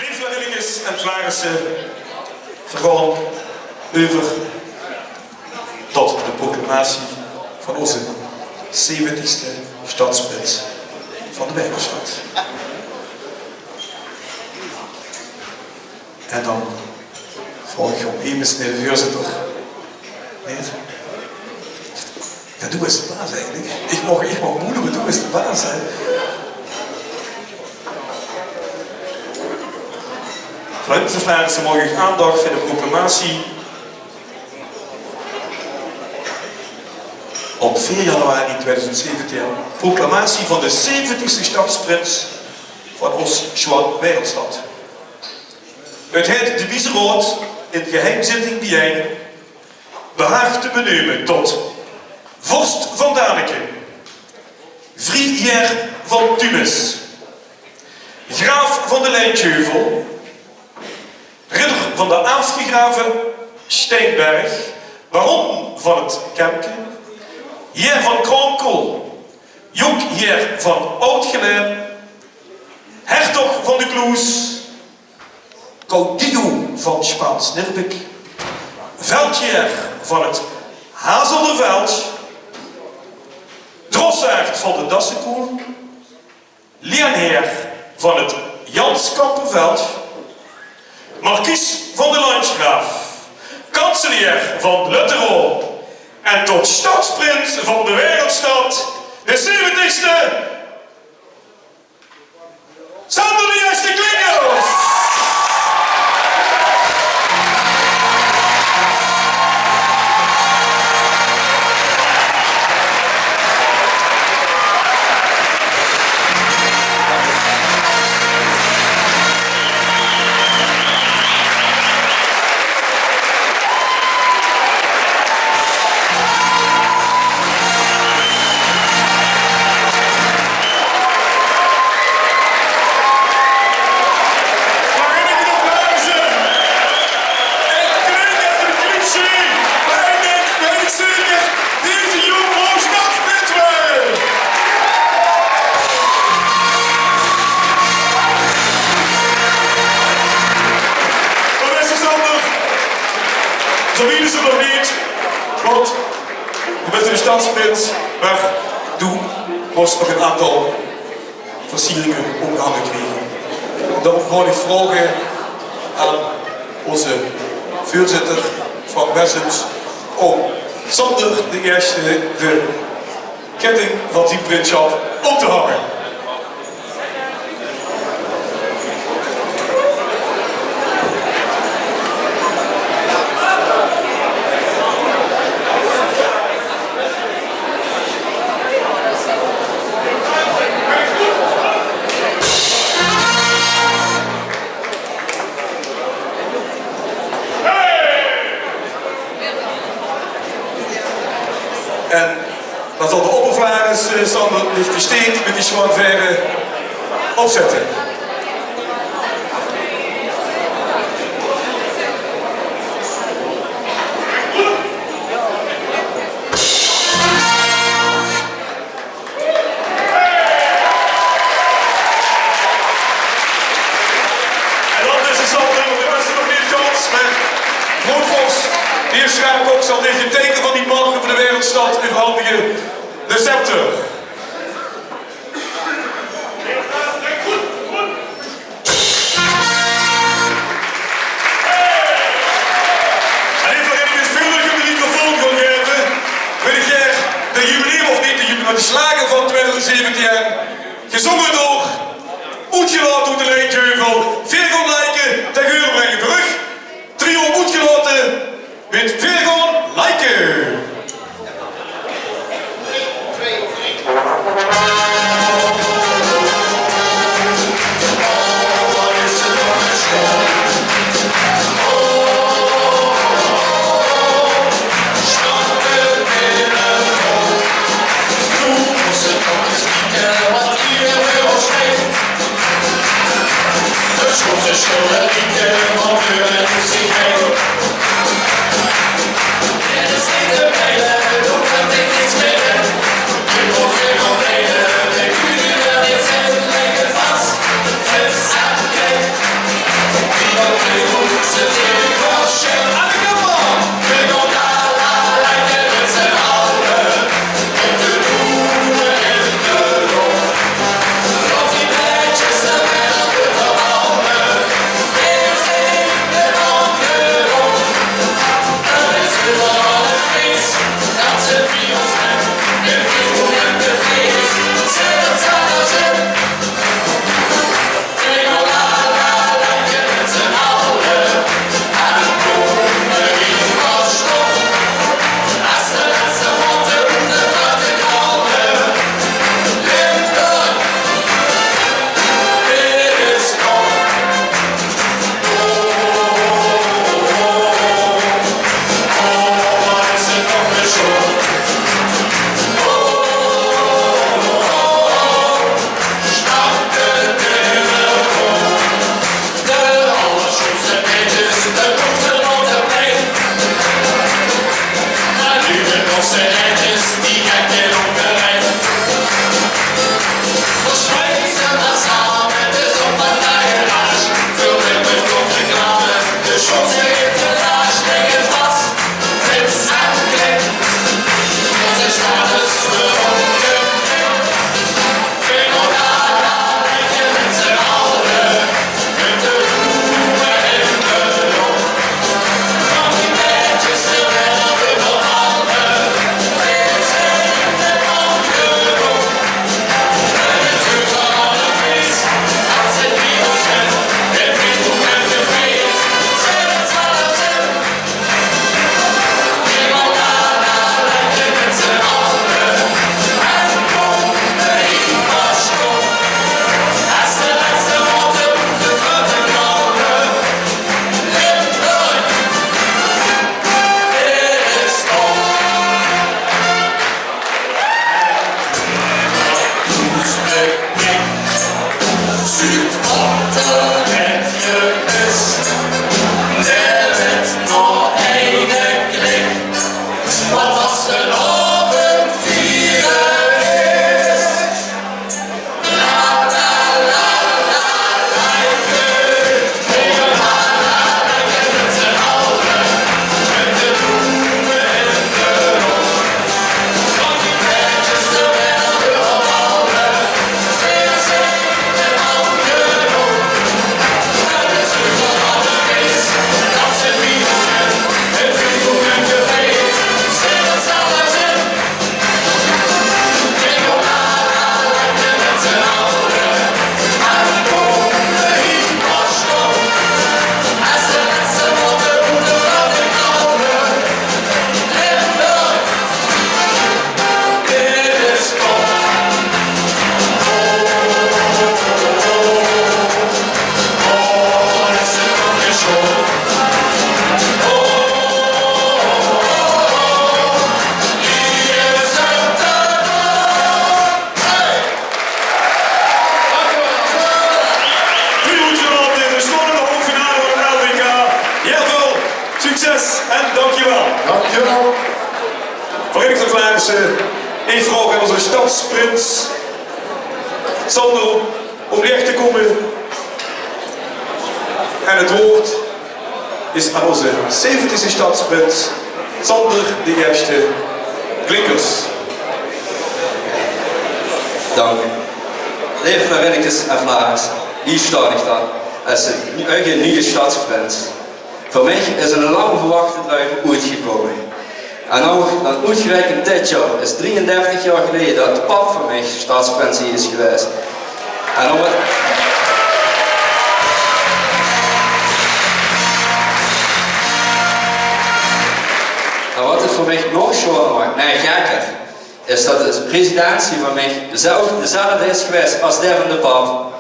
Lieve Klinkers en Flaarisse, vergaan over tot de proclamatie van onze 70ste Stadsprins van de Waereldsjtad. En dan vraag ik om één meneer de voorzitter. Nee? Ja, doe eens de baas eigenlijk. Ik mag moeder, doe eens de baas. Hè. Vanuit de Flaarisse mag ik aandacht voor de proclamatie op 4 januari 2017. Proclamatie van de 70ste Stadsprins van ons Waereldsjtad. Het heeft de Wieseraad in geheimzitting bijeen behaagd te benoemen tot vorst van Daneke, vrijer van Tunis, graaf van de Lentjheuvel, ridder van de afgegraven Steenberg, baron van het Kemke, heer van Kronkel, jonkheer van Oetgeloate, hertog van de Kloes, caudillo van Spaans-Nirbik, veldheer van het Hazelderveld, drossaard van de Dassenkoel, leenheer van het Janskampenveld, markies van de Landgraaf, kanselier van Lutterol en tot stadsprins van de Waereldsjtad, de 70ste, Sander de Eerste Klinkers! Zo weten ze nog niet, want je bent een stadsprins, maar toen was nog een aantal versieringen omgehangen kregen. Daarom ga ik vragen aan onze voorzitter Frank Wessems om Sander de Eerste de ketting van die prinsschap op te hangen. En dan zal de Opperflaaris Sander de steen met die zware opzetten. En dan is het Sander, want er was nog niet kans, maar Grootvos, de heer Sjraar Cox zal dit teken van die morgen van de Waereldsjtad overhandigen, de scepter. En even waarin ik dus vuurlijk de microfoon wil geven, wil ik hier de jubileum of niet de jubileum, maar de slager van 2017 gezongen door Oetgeloate uit de Lentjheuvel, Veergon rijke, ten geuren brengen terug, trio Oetgeloate met Veergon rijke. Flaarisse. Eén vraag aan onze Stadsprins. Sander, om recht te komen. En het woord is aan onze 70e Stadsprins, Sander de Eerste, Klinkers. Dank u. Lieve Flaarinnetjes en Vlaars, hier sta ik dan als de nieuwe Stadsprins. Voor mij is een lang verwachte droom uitgekomen. En nou, dan uitgerekend dit jaar, is 33 jaar geleden dat de pap van mij Stadsprins hier is geweest. En dan wat het voor mij nog zo maakt, nee gekker, is dat de residentie van mij dezelfde is geweest als die van de pap.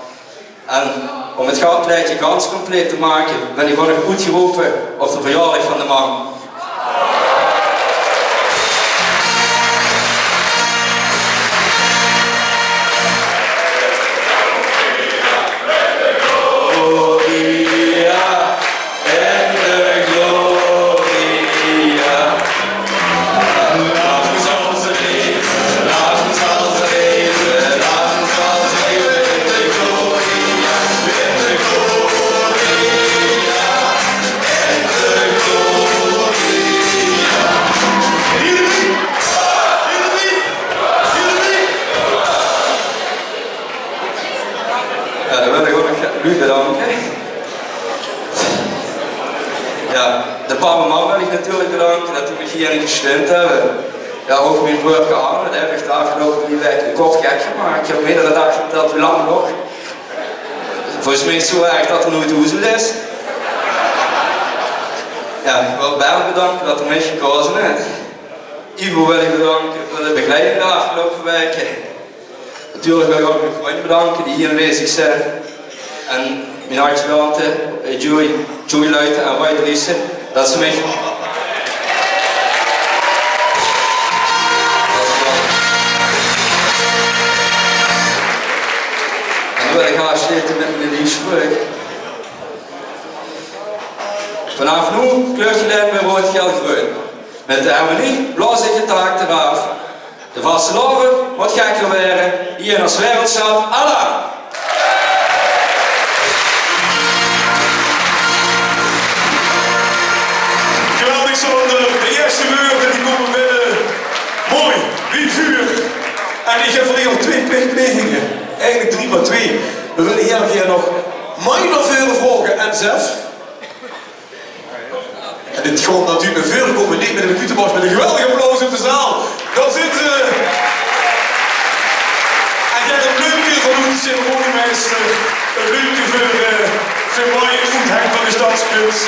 En om het gaatlijstje gans compleet te maken, ben ik gewoon nog uitgeroepen op de verjaardag van de man. Ja, de papa en mama wil ik natuurlijk bedanken dat die me hierin gesteund hebben. Ja, ook mijn broer Hanenhof, dat heb ik de afgelopen 3 weken de kop gek gemaakt. Ik heb meerdere dagen verteld hoe lang nog. Volgens mij is het zo erg dat er nooit hoezel is. Ja, ik wil Bern bedanken dat hij mij gekozen heeft. Ivo wil ik bedanken voor de begeleiding de afgelopen weken. Natuurlijk wil ik ook mijn vrienden bedanken die hier aanwezig zijn. En mijn uitgewanten, Gelaen en Waereldsjtad, dat ze mij... En dan wil ik gaan zitten met mijn liefspreuk. Vanaf nu kleurt Geleen weer rood, geel, groen. Met de harmonie blaas ik het taak eraf. De vaste loven moet gekker worden, hier in ons Waereldsjtad, Allah! De eerste woorden die komen binnen. Mooi, revue. En ik heb vandaag 2 plichtplegingen. Eigenlijk 3 maar 2. We willen heel graag nog minor veel vragen en zelf. En dit gaat natuurlijk veel komen, niet met een computerbas, met een geweldige applaus in de zaal. Dan zit en jij een leuke van onze ceremoniemeester. Een leuke voor mij het voethek van de Stadsprins.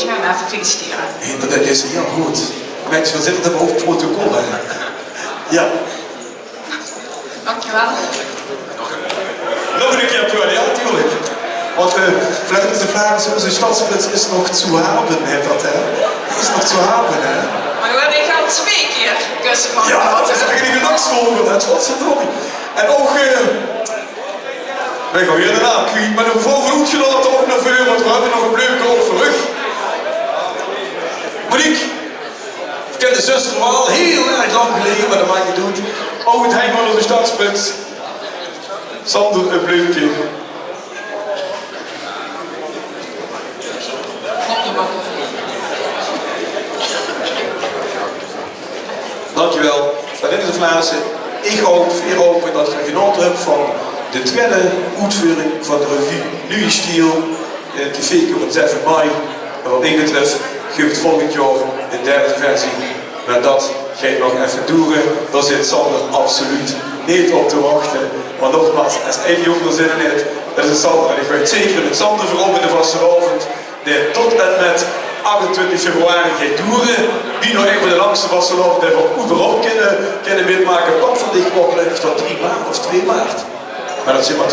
Je gaat me even feliciteren. Dat is heel goed. Mensen, we zitten er op het protocol. Ja. Dankjewel. Nog een keer applaus, ja, natuurlijk. Want Flaarisse-rijk, onze Stadsprins is nog te hebben, hè, dat hè? Is nog te hebben, hè? Maar dan heb ik al 2 keer kussen van. Ja, dat is eigenlijk een gedagsvolgende, het was het ook. En ook, wij gaan weer de naam kwijt, maar de Voor, Oetgeloate ook naar voren, want we hebben nog een leuke overrug. Monique, ik ken de zuster al heel erg lang geleden, maar dat maakt niet uit. Oh, het heim van onze Stadsprins. Sander, een bleukje. Dankjewel. Flaarisse Flaarisse. Ik hoop veel hopen dat je genoten hebt van de tweede uitvoering van de revue Nu Stiel. TV op 7 mei. En wat mij betreft geeft volgend jaar de 3e versie. Maar dat gaat nog even duren. Daar zit Sander absoluut niet op te wachten. Maar nogmaals, als één jongen zin in heeft, dat is het Sander. En ik weet zeker met Sander voorop in de vastelavond. Die tot en met 28 februari gaat duren. Wie nog een van de langste vastelavond die van überhaupt kunnen meemaken. Pak van dicht mogelijk is dat 3 maart of 2 maart. Maar dat zijn maar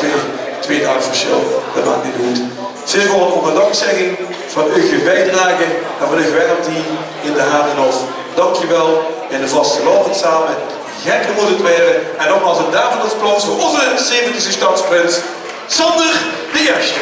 2 dagen verschil. Dat maakt niet goed. Veel gewoon om een dankzegging van uw bijdrage en van uw werk die in de Hanenhof. Dankjewel in de vastelavond samen. Gekker moet het worden. En nogmaals een daverend applaus voor onze 70e Stadsprins, Sander de Eerste.